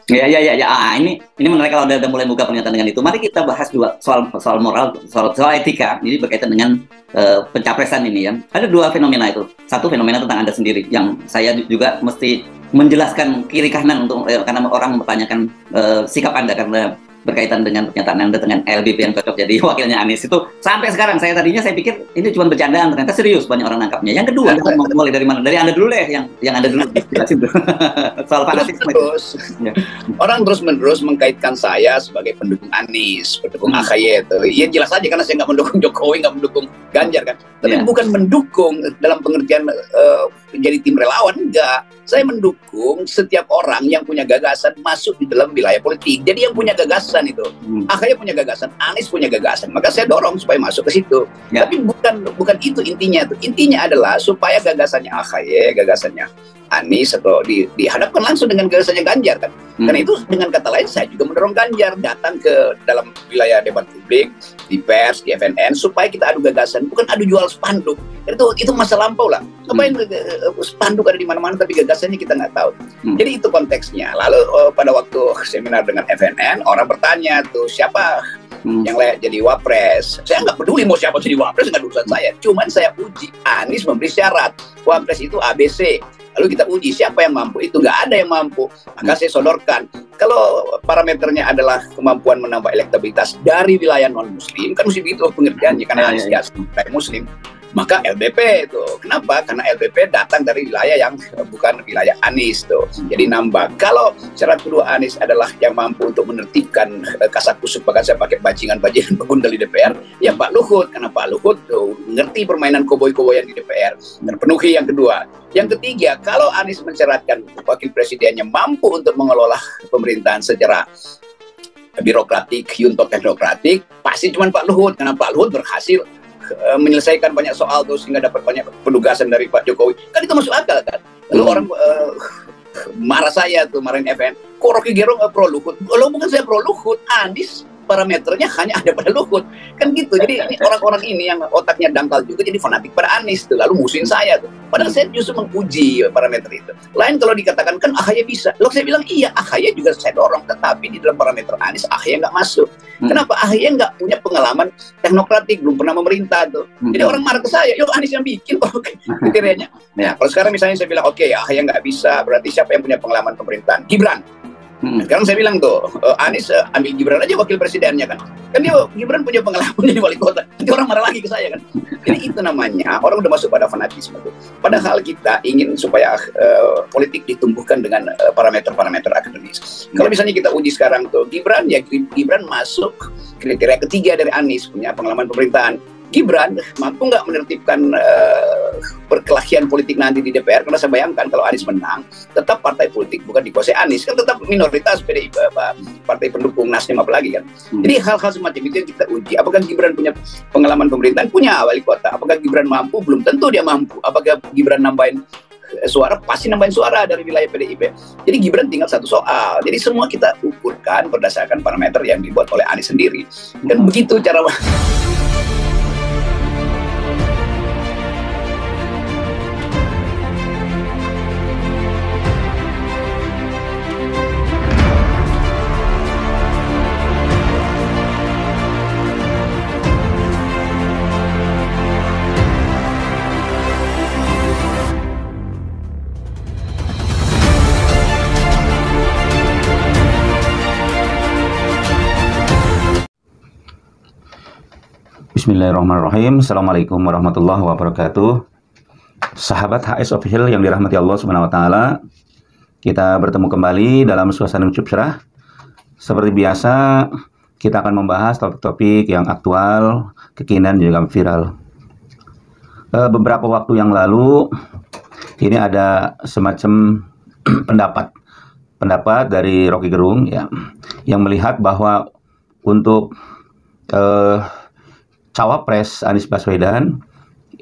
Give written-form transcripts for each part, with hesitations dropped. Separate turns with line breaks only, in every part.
Ini menarik kalau udah mulai buka pernyataan dengan itu. Mari kita bahas juga soal moral, soal etika. Ini berkaitan dengan pencapresan ini ya. Ada dua fenomena itu. Satu fenomena tentang Anda sendiri yang saya juga mesti menjelaskan kiri kanan untuk karena orang mempertanyakan sikap Anda karena berkaitan dengan pernyataan Anda dengan LBP yang cocok jadi wakilnya Anies itu sampai sekarang saya pikir ini cuma bercandaan, ternyata serius banyak orang nangkapnya. Yang kedua, kita mau mulai dari mana? Dari Anda dulu deh, yang Anda dulu jelasin dulu. Soal fanatisme
terus ya. Orang terus-menerus mengkaitkan saya sebagai pendukung Anies, pendukung AHY itu. Ya jelas aja karena saya nggak mendukung Jokowi, nggak mendukung Ganjar kan. Tapi bukan mendukung dalam pengertian jadi tim relawan, enggak. Saya mendukung setiap orang yang punya gagasan masuk di dalam wilayah politik. Jadi yang punya gagasan itu, AHY punya gagasan, Anies punya gagasan, maka saya dorong supaya masuk ke situ. Tapi bukan itu intinya. Intinya adalah supaya gagasannya AHY, gagasannya Anies atau dihadapkan langsung dengan gagasannya Ganjar kan. Karena itu dengan kata lain saya juga mendorong Ganjar datang ke dalam wilayah debat publik, di pers, di FNN supaya kita adu gagasan, bukan adu jual spanduk. Itu masa lampau lah. Ngapain spanduk ada di mana-mana tapi gagasannya kita nggak tahu. Jadi itu konteksnya. Lalu pada waktu seminar dengan FNN, orang bertanya tuh siapa yang layak jadi wapres. Saya nggak peduli mau siapa jadi wapres, nggak urusan saya. Cuman saya uji, Anies memberi syarat wapres itu ABC. Lalu kita uji siapa yang mampu, itu nggak ada yang mampu. Maka saya sodorkan, kalau parameternya adalah kemampuan menambah elektabilitas dari wilayah non-muslim, kan mesti begitu pengertiannya, karena Anies wilayah muslim. Maka LBP itu, kenapa? Karena LBP datang dari wilayah yang bukan wilayah Anies tuh, jadi nambah. Kalau syarat kedua Anies adalah yang mampu untuk menertibkan kasakusuk, bahkan saya pakai bajingan-bajingan pegundal di DPR, ya Pak Luhut, karena Pak Luhut tuh ngerti permainan koboi-koboyan di DPR, terpenuhi yang kedua. Yang ketiga, kalau Anies mensyaratkan wakil presidennya mampu untuk mengelola pemerintahan secara birokratik, yuntok teknokratik, pasti cuma Pak Luhut, karena Pak Luhut berhasil menyelesaikan banyak soal tuh sehingga dapat banyak penugasan dari Pak Jokowi. Kan itu masuk akal kan. Lalu orang marah saya tuh, marahin FN. Kok Rocky Gerung pro Luhut? Lo bukan saya pro Luhut, Anies parameternya hanya ada pada Luhut. Kan gitu. Jadi ini orang-orang ini yang otaknya dangkal juga jadi fanatik pada Anies tuh, lalu musuhin saya tuh. Padahal saya justru menguji parameter itu. Lain kalau dikatakan kan AHY bisa. Lalu saya bilang iya, AHY juga saya dorong, tetapi di dalam parameter Anies AHY nggak masuk. Kenapa? AHY nggak punya pengalaman teknokratik, belum pernah memerintah tuh. Jadi orang marah ke saya, yuk Anies yang bikin kok kriterianya. Nah, kalau sekarang misalnya saya bilang oke, AHY nggak bisa, berarti siapa yang punya pengalaman pemerintahan? Gibran. Sekarang saya bilang tuh, Anies ambil Gibran aja wakil presidennya kan. Kan dia Gibran punya pengalaman jadi wali kota. Nanti orang marah lagi ke saya kan. Jadi itu namanya orang udah masuk pada fanatisme tuh. Padahal kita ingin supaya politik ditumbuhkan dengan parameter-parameter akademis. Kalau misalnya kita uji sekarang tuh, Gibran masuk kriteria ketiga dari Anies, punya pengalaman pemerintahan. Gibran mampu nggak menertibkan perkelahian politik nanti di DPR? Karena saya bayangkan kalau Anies menang, tetap partai politik bukan dikuasai Anies, kan tetap minoritas PDIP, partai pendukung Nasdem apalagi kan. Jadi hal-hal semacam itu yang kita uji. Apakah Gibran punya pengalaman pemerintahan? Punya wali kota. Apakah Gibran mampu? Belum tentu dia mampu. Apakah Gibran nambahin suara? Pasti nambahin suara dari wilayah PDIP. Jadi Gibran tinggal satu soal. Jadi semua kita ukurkan berdasarkan parameter yang dibuat oleh Anies sendiri. Dan begitu cara.
Bismillahirrahmanirrahim. Assalamualaikum warahmatullahi wabarakatuh. Sahabat HS Official yang dirahmati Allah Subhanahu wa taala. Kita bertemu kembali dalam suasana cukup cerah. Seperti biasa, kita akan membahas topik-topik yang aktual, kekinian juga viral. Beberapa waktu yang lalu ini ada semacam pendapat dari Rocky Gerung ya, yang melihat bahwa untuk cawapres Anies Baswedan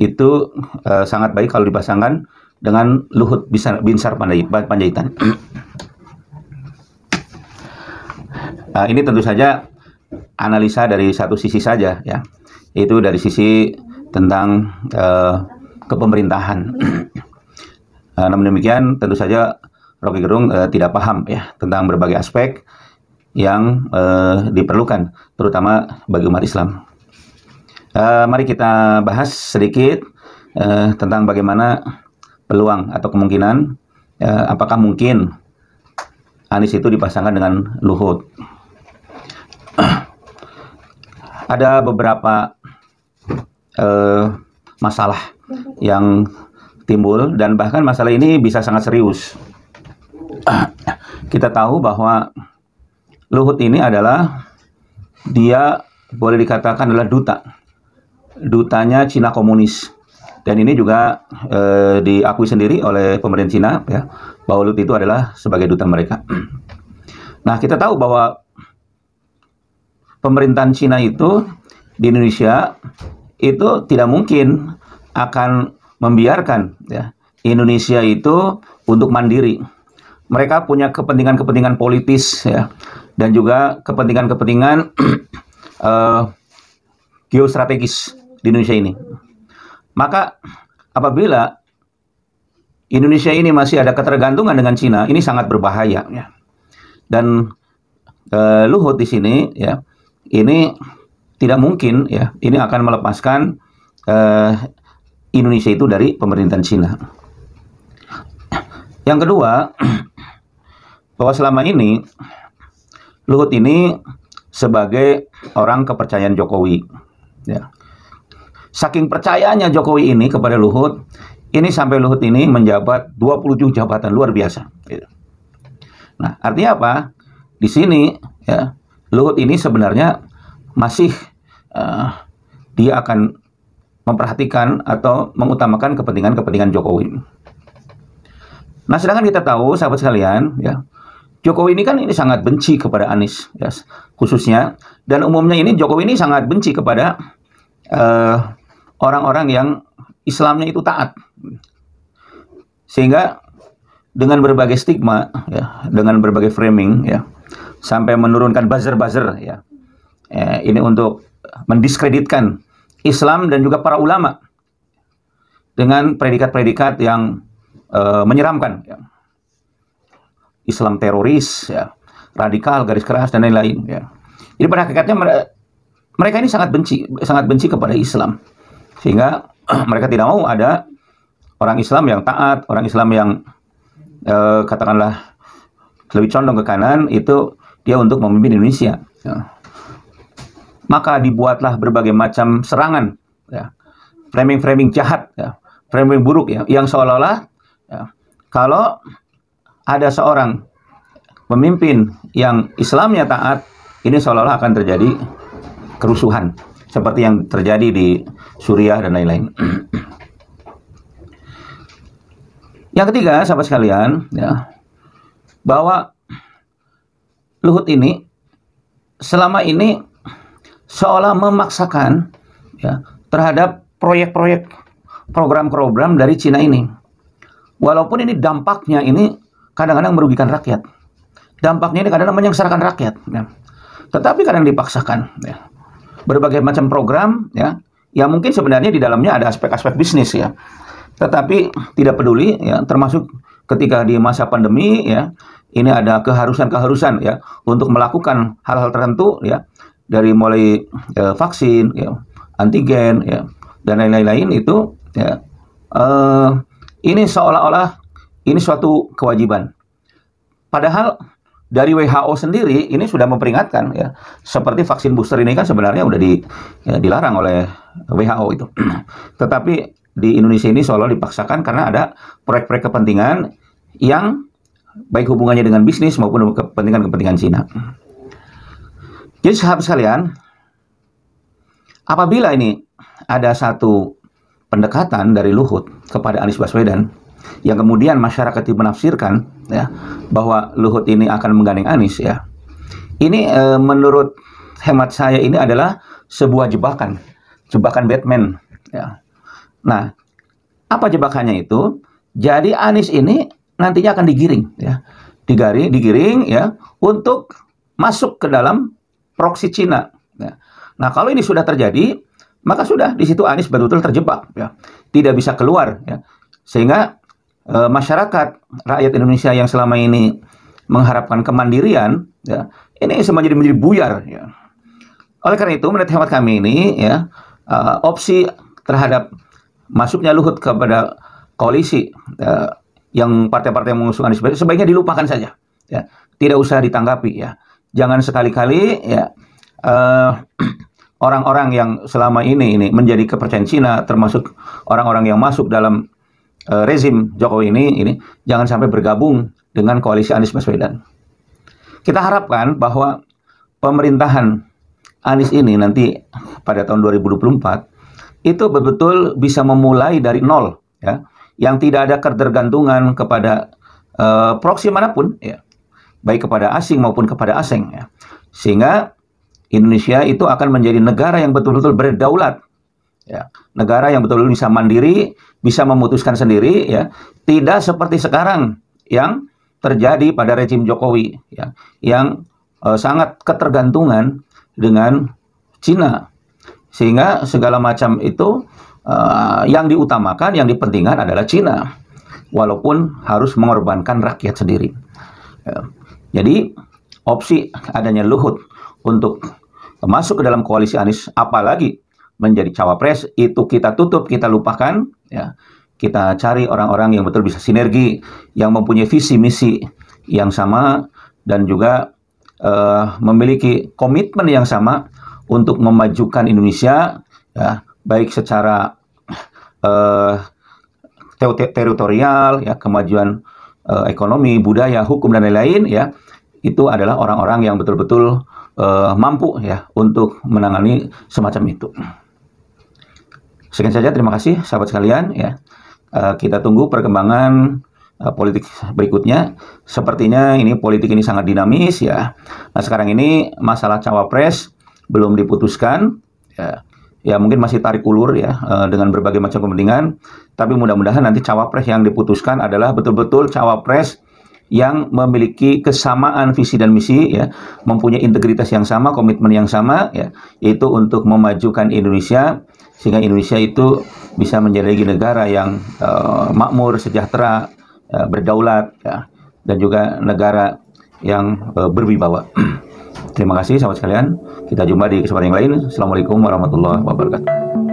itu sangat baik kalau dipasangkan dengan Luhut Binsar Panjaitan. Ini tentu saja analisa dari satu sisi saja ya, yaitu dari sisi tentang kepemerintahan. Namun demikian tentu saja Rocky Gerung tidak paham ya tentang berbagai aspek yang diperlukan, terutama bagi umat Islam. Mari kita bahas sedikit tentang bagaimana peluang atau kemungkinan apakah mungkin Anies itu dipasangkan dengan Luhut. Ada beberapa masalah yang timbul dan bahkan masalah ini bisa sangat serius. Kita tahu bahwa Luhut ini adalah, dia boleh dikatakan adalah dutanya Cina komunis, dan ini juga diakui sendiri oleh pemerintah Cina ya, bahwa Luhut itu adalah sebagai duta mereka. Nah, kita tahu bahwa pemerintahan Cina itu di Indonesia itu tidak mungkin akan membiarkan ya, Indonesia itu untuk mandiri. Mereka punya kepentingan-kepentingan politis ya, dan juga kepentingan-kepentingan geostrategis di Indonesia ini. Maka apabila Indonesia ini masih ada ketergantungan dengan Cina, ini sangat berbahaya ya. Dan Luhut di sini ya, ini tidak mungkin ya, ini akan melepaskan Indonesia itu dari pemerintahan Cina. Yang kedua, bahwa selama ini Luhut ini sebagai orang kepercayaan Jokowi ya. Saking percayanya Jokowi ini kepada Luhut, ini sampai Luhut ini menjabat 27 jabatan, luar biasa gitu. Nah, artinya apa? Di sini ya, Luhut ini sebenarnya masih dia akan memperhatikan atau mengutamakan kepentingan Jokowi. Nah, sedangkan kita tahu, sahabat sekalian, ya, Jokowi ini kan ini sangat benci kepada Anies, ya, khususnya, dan umumnya ini Jokowi ini sangat benci kepada orang-orang yang Islamnya itu taat, sehingga dengan berbagai stigma, ya, dengan berbagai framing, ya, sampai menurunkan buzzer-buzzer, ya, ini untuk mendiskreditkan Islam dan juga para ulama dengan predikat-predikat yang menyeramkan, ya. Islam teroris, ya, radikal, garis keras, dan lain-lain. Ya. Jadi pada hakikatnya mereka ini sangat benci kepada Islam, sehingga mereka tidak mau ada orang Islam yang taat, orang Islam yang katakanlah lebih condong ke kanan, itu dia untuk memimpin Indonesia. Ya. Maka dibuatlah berbagai macam serangan, ya, framing-framing jahat, ya, framing buruk, ya, yang seolah-olah ya, kalau ada seorang pemimpin yang Islamnya taat, ini seolah-olah akan terjadi kerusuhan seperti yang terjadi di Suriah dan lain-lain. Yang ketiga, sahabat sekalian, ya, bahwa Luhut ini selama ini seolah memaksakan ya, terhadap proyek-proyek, program-program dari Cina ini. Walaupun ini dampaknya ini kadang-kadang merugikan rakyat. Dampaknya ini kadang-kadang menyengsarakan rakyat. Ya. Tetapi kadang dipaksakan. Ya. Berbagai macam program, ya, yang mungkin sebenarnya di dalamnya ada aspek-aspek bisnis, ya. Tetapi tidak peduli, ya, termasuk ketika di masa pandemi, ya, ini ada keharusan-keharusan, ya, untuk melakukan hal-hal tertentu, ya, dari mulai vaksin, ya, antigen, ya, dan lain-lain itu, ya, ini seolah-olah ini suatu kewajiban. Padahal dari WHO sendiri ini sudah memperingatkan, ya, seperti vaksin booster ini kan sebenarnya udah dilarang oleh WHO itu. Tetapi di Indonesia ini seolah dipaksakan karena ada proyek-proyek kepentingan yang baik hubungannya dengan bisnis maupun kepentingan-kepentingan Cina. Jadi sahabat sekalian, apabila ini ada satu pendekatan dari Luhut kepada Anies Baswedan yang kemudian masyarakat itu menafsirkan, ya, bahwa Luhut ini akan menggandeng Anies, ya, ini menurut hemat saya ini adalah sebuah jebakan Batman, ya. Nah, apa jebakannya itu? Jadi Anies ini nantinya akan digiring, ya, digiring, ya, untuk masuk ke dalam proksi Cina. Ya. Nah, kalau ini sudah terjadi, maka sudah di situ Anies betul-betul terjebak, ya, tidak bisa keluar, ya, sehingga masyarakat rakyat Indonesia yang selama ini mengharapkan kemandirian, ya, ini menjadi buyar. Ya. Oleh karena itu, menurut hemat kami ini, ya, opsi terhadap masuknya Luhut kepada koalisi yang partai-partai yang mengusung Anies Baswedan sebaiknya dilupakan saja, ya, tidak usah ditanggapi. Ya, jangan sekali-kali ya orang-orang yang selama ini menjadi kepercayaan Cina, termasuk orang-orang yang masuk dalam rezim Jokowi ini jangan sampai bergabung dengan koalisi Anies Baswedan. Kita harapkan bahwa pemerintahan Anies ini nanti pada tahun 2024 itu betul-betul bisa memulai dari nol, ya, yang tidak ada ketergantungan kepada proksi manapun, ya, baik kepada asing maupun kepada asing, ya. Sehingga Indonesia itu akan menjadi negara yang betul-betul berdaulat, ya, negara yang betul-betul bisa mandiri, bisa memutuskan sendiri, ya, tidak seperti sekarang yang terjadi pada rezim Jokowi, ya, yang sangat ketergantungan dengan Cina, sehingga segala macam itu yang diutamakan, yang dipentingkan adalah Cina, walaupun harus mengorbankan rakyat sendiri. Ya. Jadi opsi adanya Luhut untuk masuk ke dalam koalisi Anies, apalagi menjadi cawapres, itu kita tutup, kita lupakan, ya. Kita cari orang-orang yang betul bisa sinergi, yang mempunyai visi misi yang sama dan juga memiliki komitmen yang sama untuk memajukan Indonesia, ya, baik secara teritorial, ya, kemajuan ekonomi, budaya, hukum dan lain-lain, ya. Itu adalah orang-orang yang betul-betul mampu, ya, untuk menangani semacam itu. Sekian saja, terima kasih sahabat sekalian, ya. Kita tunggu perkembangan politik berikutnya. Sepertinya politik ini sangat dinamis, ya. Nah, sekarang ini masalah cawapres belum diputuskan, ya. Ya, mungkin masih tarik ulur, ya, dengan berbagai macam kepentingan. Tapi mudah-mudahan nanti cawapres yang diputuskan adalah betul-betul cawapres yang memiliki kesamaan visi dan misi, ya, mempunyai integritas yang sama, komitmen yang sama, ya, yaitu untuk memajukan Indonesia sehingga Indonesia itu bisa menjadi negara yang makmur, sejahtera, berdaulat, ya, dan juga negara yang berwibawa. Terima kasih sahabat sekalian. Kita jumpa di kesempatan yang lain. Assalamualaikum warahmatullahi wabarakatuh.